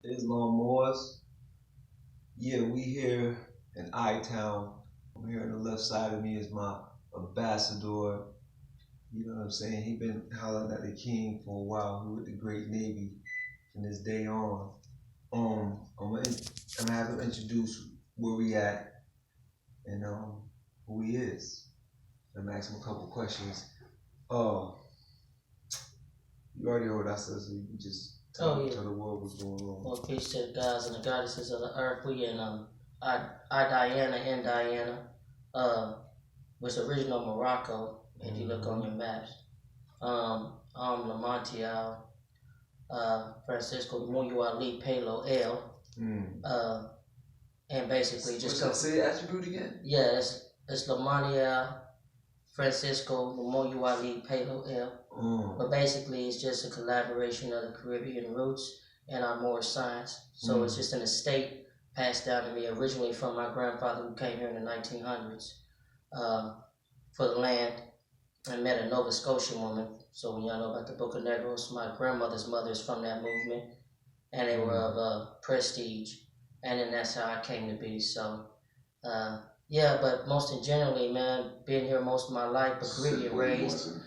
Islam Moors. Yeah, we here in I-Town. I'm here on the left side of me is my ambassador. You know what I'm saying? He been hollering at the king for a while. He with the Great Navy from this day on. I'm gonna have him introduce where we at and who he is. I'm gonna ask him a couple questions. Uh, you already heard what I said, so you can just tell the world what's going on. Well, peace to the gods and the goddesses of the earth. We in Diana in Diana, was original Morocco. If you look on your maps, Lamontial, Francisco Muyu Ali Palo L, and basically just come say the attribute again. Yeah, it's Lamontial, Francisco Muyu Ali Palo L. But basically, it's just a collaboration of the Caribbean roots and our MOORS science. So it's just an estate passed down to me originally from my grandfather who came here in the 1900s for the land and met a Nova Scotian woman. So when y'all know about the Book of Negros, my grandmother's mother is from that movement, and they were of prestige. And then that's how I came to be. So, yeah, but most in generally, man, being here most of my life, but Caribbean raised.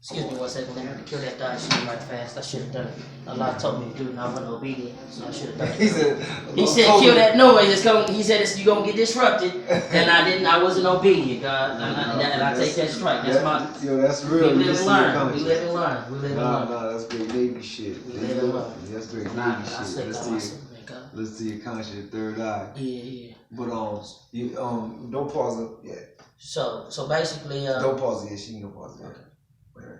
Excuse me 1 second, I have to kill that dog shit right fast. I should have done it. Allah told me to do it and I wasn't obedient, so I should have done it. He said kill that noise, he said you're going to get disrupted, and I wasn't obedient, God. And I take that strike. That's my... Yo, that's real. We live and learn. We live and learn. Nah, that's great Navy shit. We live and learn. That's great Navy shit. Let's see your conscious third eye. Yeah. But don't pause it yet. So basically don't pause it yet. She ain't gonna pause it yet. Okay.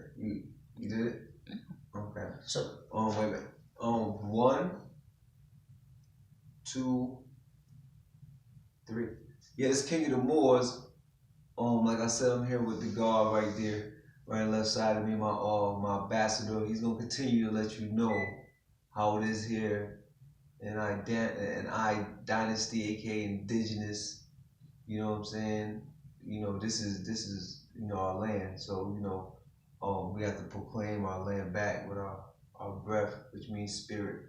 You did it? Okay. So wait a minute. 1, 2, 3. Yeah, this King of the Moors. Like I said, I'm here with the guard right there, right left side of me, my ambassador. He's gonna continue to let you know how it is here in I Dynasty, aka Indigenous. You know what I'm saying? You know, this is our land. So, we have to proclaim our land back with our breath, which means spirit.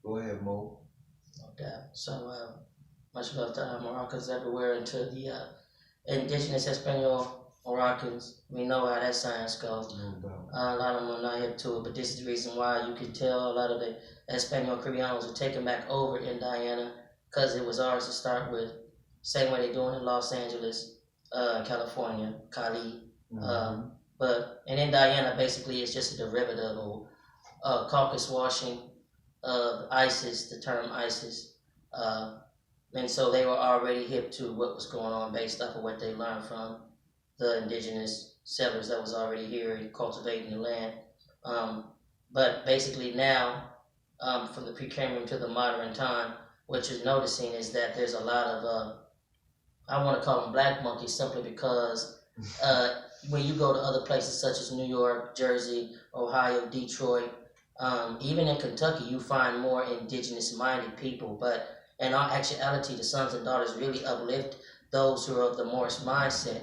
Go ahead, Mo. No doubt. So, much love to Moroccans everywhere and to the indigenous Espanol Moroccans. We know how that science goes. No doubt. A lot of them are not hip to it, but this is the reason why you can tell a lot of the Espanol Caribbeanos were taken back over in Diana because it was ours to start with. Same way they're doing in Los Angeles, California, Cali. But in Diana, basically, it's just a derivative of caucus washing of ISIS, the term ISIS. And so they were already hip to what was going on based off of what they learned from the indigenous settlers that was already here and cultivating the land. But basically now, from the Precambrian to the modern time, what you're noticing is that there's a lot of, I want to call them black monkeys simply because when you go to other places such as New York, Jersey, Ohio, Detroit, even in Kentucky, you find more indigenous-minded people. But in all actuality, the sons and daughters really uplift those who are of the MOORS mindset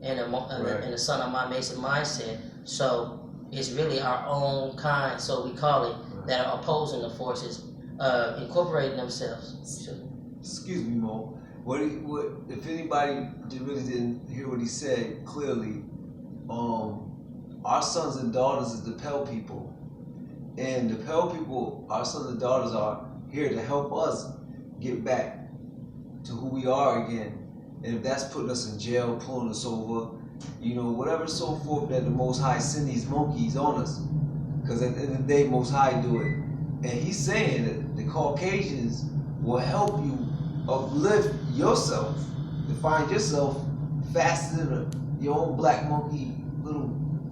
and the son of my Mason mindset. So it's really our own kind, so we call it, that are opposing the forces, incorporating themselves. Excuse me, Mo. What if anybody really didn't hear what he said clearly? Our sons and daughters is the Pell people, and the Pell people, our sons and daughters are here to help us get back to who we are again. And if that's putting us in jail, pulling us over, whatever so forth, that the Most High send these monkeys on us, because at the end of the day, Most High do it. And he's saying that the Caucasians will help you uplift yourself to find yourself faster than your own black monkey little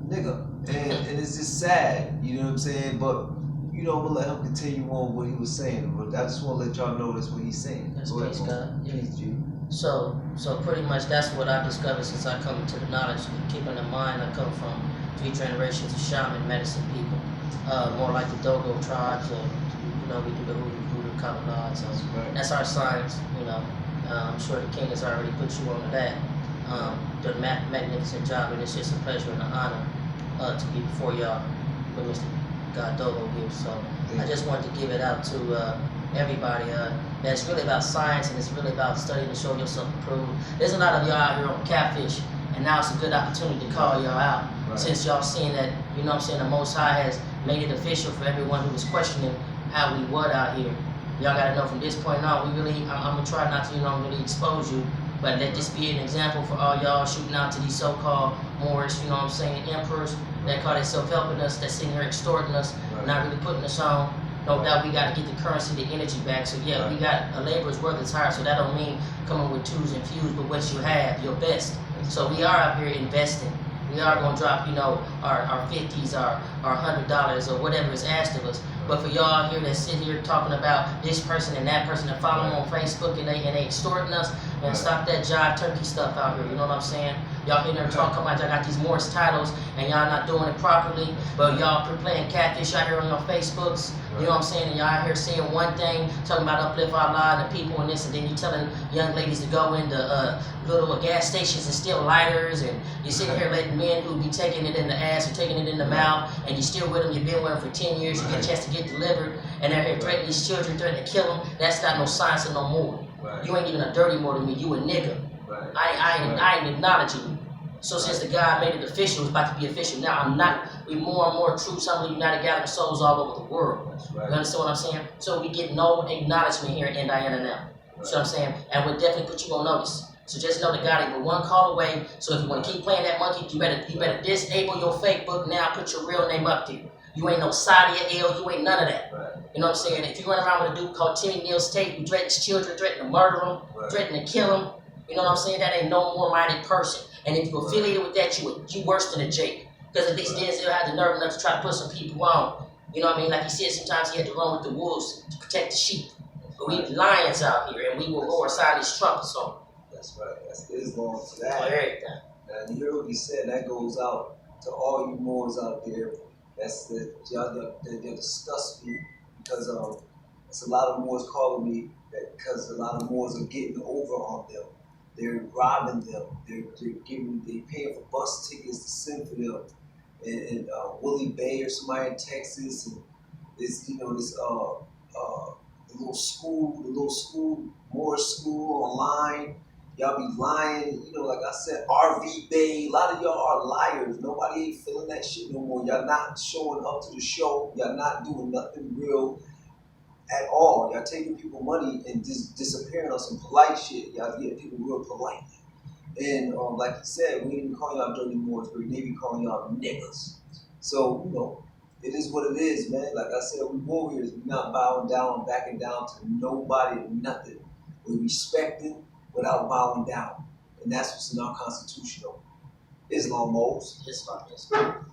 nigga. And it's just sad, you know what I'm saying? But I'm gonna let him continue on what he was saying. But I just want to let y'all know that's what he's saying. That's peace, God. Peace, G. So pretty much that's what I've discovered since I come into the knowledge. Keeping in mind, I come from 3 generations of shaman medicine people, more like the Dogo tribes, or we do the hoodoo Kabbalah. So that's our science. I'm sure the king has already put you on to that. Done a magnificent job, and it's just a pleasure and an honor to be before y'all with Mr. Godolo here. So I just wanted to give it out to everybody. That's really about science, and it's really about studying to show yourself approved. There's a lot of y'all out here on catfish, and now it's a good opportunity to call y'all out. Right. Since y'all seeing that, you know what I'm saying, the Most High has made it official for everyone who was questioning how we what out here. Y'all gotta know from this point on, we really, I'm gonna try not to, really expose you, but let this be an example for all y'all shooting out to these so-called MOORS, you know what I'm saying, emperors that call themselves helping us, that's sitting here extorting us, right. Not really putting us on. No doubt we gotta get the currency, the energy back. So yeah, right. We got a laborer's worth is hard, so that don't mean coming with twos and fews, but what you have, your best. So we are out here investing. We are gonna drop, our 50s, our $100 or whatever is asked of us. But for y'all here that sit here talking about this person and that person and follow them on Facebook and they extorting us, man, stop that jive turkey stuff out here. You know what I'm saying? Y'all in there talking about y'all got these MOORS titles and y'all not doing it properly, but y'all playing catfish out here on your Facebooks. You know what I'm saying? And y'all out here saying one thing, talking about uplift our lives and the people and this, and then you telling young ladies to go into little gas stations and steal lighters, and you're sitting here letting men who be taking it in the ass or taking it in the mouth, and you're still with them, you've been with them for 10 years, you get a chance to get delivered, and they're here threatening these children, threatening to kill them. That's not no science or no more. Right. You ain't even a dirty more than me, you a nigga. Right. I ain't acknowledging you. So since the God made it official, it's about to be official. Now I'm not, we more and more troops, some of the United Gathering Souls all over the world. Right. You understand what I'm saying? So we get no acknowledgement here in Indiana now. Right. See what I'm saying? And we'll definitely put you on notice. So just know the God ain't but one call away. So if you want to keep playing that monkey, you better disable your fake book now, put your real name up there. You ain't no Sadia L, you ain't none of that. Right. You know what I'm saying? If you run around with a dude called Timmy Neal's Tate, who threatens children, threatening to murder them, right. Threatening to kill them, you know what I'm saying? That ain't no more minded person. And if you're affiliated with that, you worse than a Jake. Because at least Denzel had the nerve enough to try to put some people on. You know what I mean? Like he said, sometimes he had to run with the wolves to protect the sheep. But we lions out here, and we will roar aside these trumpets on. That's right. It's going to that. And you heard what he said. That goes out to all you MOORS out there. That's they're disgusting me because it's a lot of MOORS calling me that because a lot of MOORS are getting over on them. They're robbing them. They're paying for bus tickets to send for them. And Willie Bay or somebody in Texas, and this the little school, MOORS school online. Y'all be lying, like I said, RV Bay. A lot of y'all are liars. Nobody ain't feeling that shit no more. Y'all not showing up to the show. Y'all not doing nothing real at all. Y'all taking people money and just disappearing on some polite shit. Y'all get people real polite. And like you said, we ain't even calling y'all dirty MOORS, but we be calling y'all niggas. So, it is what it is, man. Like I said, we warriors. We not bowing down, backing down to nobody or nothing. We respecting without bowing down. And that's what's in our constitution. Islam, Moses. Islam.